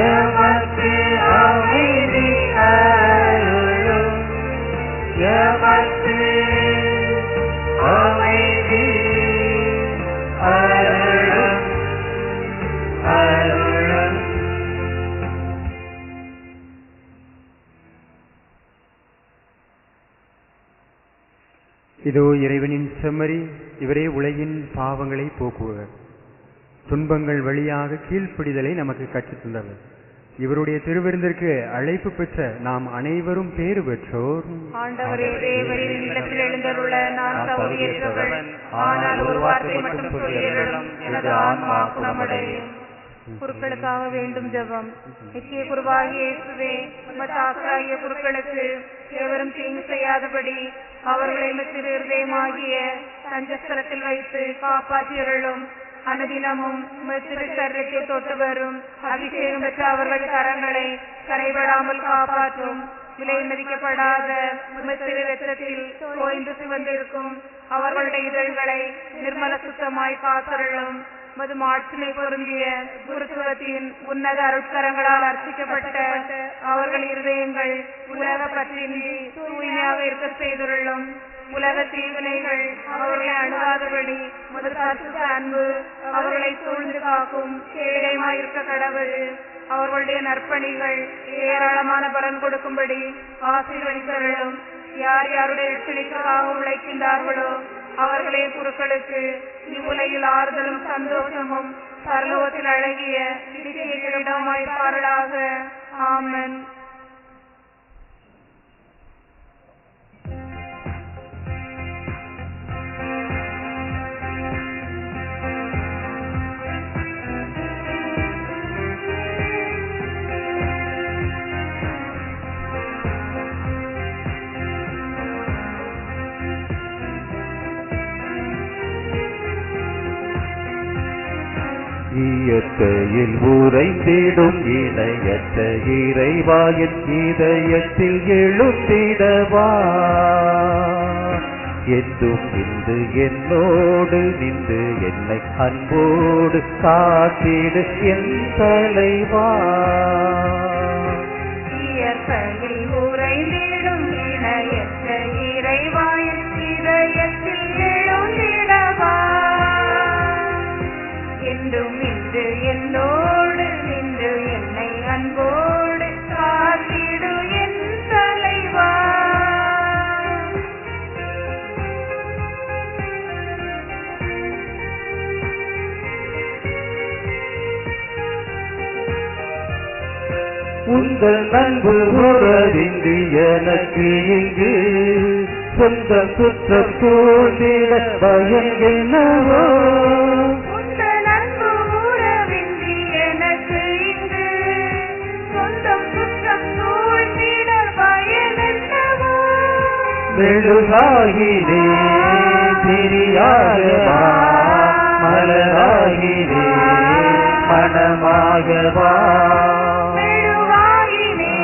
எமக்கு அமைதி அருளும். எமக்கு அமைதி அருளும். அருளும். இதோ இறைவனின் செம்மறி, இவரே உலகின் பாவங்களை போக்குவர். துன்பங்கள் வழியாக கீழ்ப்படிதலை நமக்கு கற்றுத் தந்தவர். இவருடைய திருவிருந்திற்கு அழைப்பு பெற்ற நாம் அனைவரும் பேறு பெற்றோர். ஆண்டவரே, தேவரீர் இல்லத்தில் எழுந்தருள நான் தகுதியற்றவள். ஆனால் ஒரு வார்த்தை மட்டும் சொல்லியருளும், எனது ஆன்மா குணமடையும். குருக்களுக்காக வேண்டும் ஜெபம். நித்திய குருவாகிய இயேசுவே, மத்தாக்கிய குருக்களுக்கு எவரும் தீங்கு செய்யாதபடி அவர்களை திரு இருதயமாகிய தஞ்சஸ்தலத்தில் வைத்து காப்பாற்றியருளும். அனுதினமும் திரு சரீரத்தை தொட்டு வரும் அபிஷேகம் பெற்ற அவர்கள் கரங்களை கரைபடாமல் காப்பாற்றும். விலை மதிக்கப்படாத திரு ரத்தத்தில் தோய்ந்து சிவந்திருக்கும் அவர்களுடைய இதழ்களை நிர்மல சுத்தமாய் காத்தருளும். மது மாட்சிமை பொருந்திய குருத்துவத்தின் உன்னத அருட்கரங்களால் அர்ச்சிக்கப்பட்ட அவர்கள் இருதயங்கள் உலக பற்றின்றி தூய்மையாக இருக்க செய்துள்ளோம். உலக தீவினைகள் அவர்களை அணுகாதபடி முதற்காற்று அன்பு அவர்களை சூழ்ந்து காக்கும் கேடயமாயிருக்க கடவுள். அவர்களுடைய நற்பணிகள் ஏராளமான பலன் கொடுக்கும்படி ஆசீர்வதித்தருளும். யார் யாருடைய வெற்றிக்காக உழைக்கின்றார்களோ அவர்களே குருக்களுக்கு இவ்வுலகில் ஆறுதலும் சந்தோஷமும் பரலோகத்தில் அழகிய நித்திய கிரீடமாயிருப்பார்களாக. ஆமென். இயற்கையில் உறைந்திடும் இணையற்ற இறைவாயின் இதயத்தில் எழுந்திடவா. என்றும் இன்று என்னோடு நின்று என்னை அன்போடு காத்திடு என் தலைவா. இயற்கையில் உறைந்திடும் இணையற்ற இறைவாயின் இதயத்தில் எழுந்திடவா. என்றும் இன்று என்னோடு நின்று என்னை அன்போடு காத்திடு என் தலைவா. உங்கள் அன்பு உறவின்றி எனக்கு இங்கு சொந்த குற்றம் சூழ்ந்திட பயம் என்னவோ. மெழுகாகினே திரியாகவா, மலராகினே மணமாகவா. மெழுகாகினே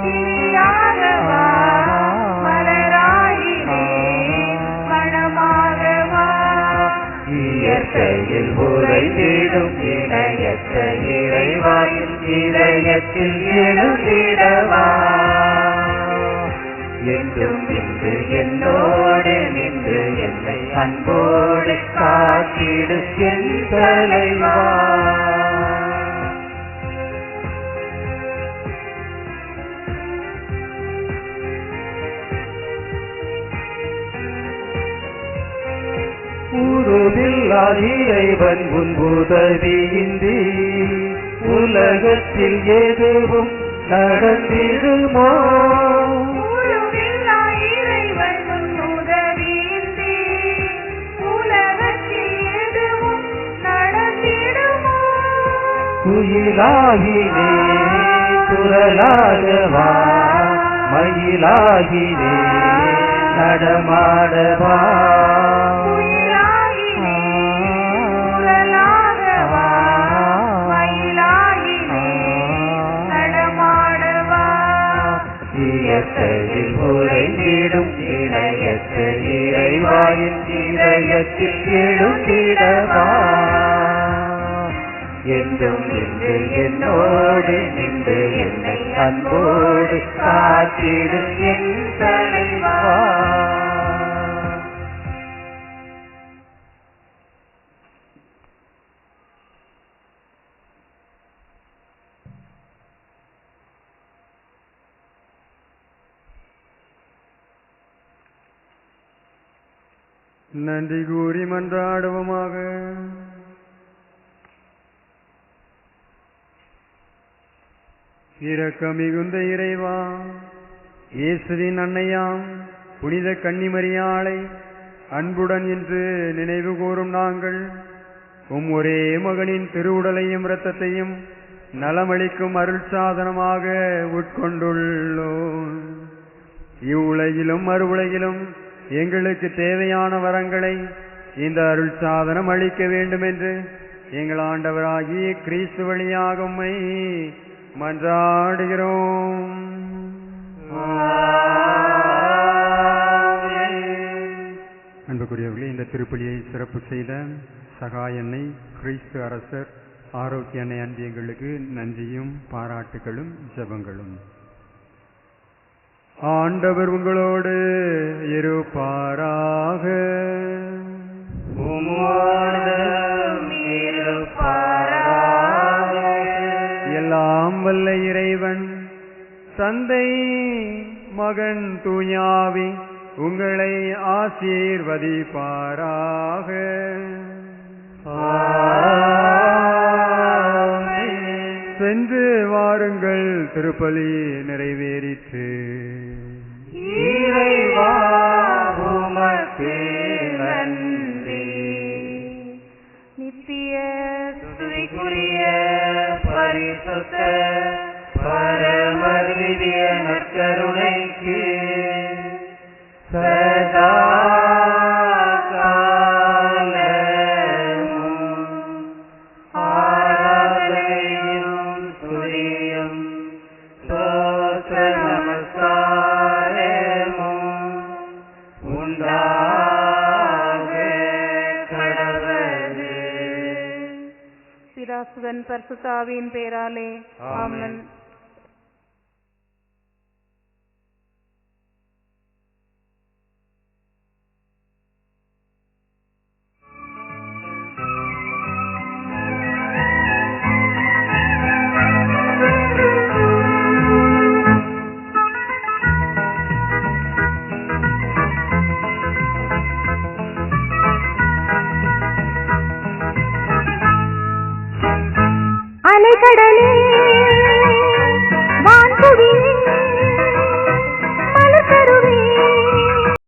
திரியாகவா, மலராகினே மணமாகவா. இயற்கையில் உறைந்திடும் இணையற்ற இறைவாயின் இதயத்தில் எழுந்திடவா. என்றும் இன்று என்னோடு நின்று என்னை அன்போடு காத்திடு என் தலைவா. உருவில்லா இறைவன் உன் உதவியின்றி உலகத்தில் எதுவும் நடந்திடுமோ. குயிலாகினே குரலாகவா, மயிலாகினே நடமாடவா. குயிலாகினே குரலாகவா, மயிலாகினே நடமாடவா. இயற்கையில் உறைந்திடும் இணையற்ற இறைவாயின் இதயத்தில் எழுந்திடவா. என்றும் இன்று என்னோடு நின்று என்னை அன்போடு காத்திடு என் தலைவா. நன்றி கூறி மன்றாடுவோமாக. இரக்கம் மிகுந்த இறைவா, இயேசுவின் அன்னையாம் புனித கன்னிமரியாளை அன்புடன் இன்று நினைவு கூறும் நாங்கள் ஒரே மகனின் திருவுடலையும் இரத்தத்தையும் நலமளிக்கும் அருள் சாதனமாக உட்கொண்டுள்ளோம். இவ்வுலகிலும் மறு உலகிலும் எங்களுக்கு தேவையான வரங்களை இந்த அருள் சாதனம் அளிக்க வேண்டும் என்று எங்கள் ஆண்டவராகிய கிறிஸ்து வழியாக உம்மை மன்றாடுகிறோம். அன்புக்குரியவர்களே, இந்த திருப்பலியை சிறப்பு செய்த சகாயன்னை, கிறிஸ்து அரசர், ஆரோக்கிய அன்னை அன்பியங்களுக்கு நன்றியும் பாராட்டுகளும் ஜெபங்களும். ஆண்டவர் உங்களோடு இருப்பாராக. எல்லாம் வல்ல இறைவன் தந்தை, மகன், தூயாவி உங்களை ஆசீர்வதிப்பாராக. சென்று வாருங்கள், திருப்பலி நிறைவேறிற்று. இறைவா உமக்கு நன்றி. நித்திய ஸ்துதிக்குரிய பரிசுத்த பரமதிவ்ய நற்கருணைக்கு சதா பிதாசுதன் பரிசுத்தாவியின் பேராலே ஆமென். அலைகடலே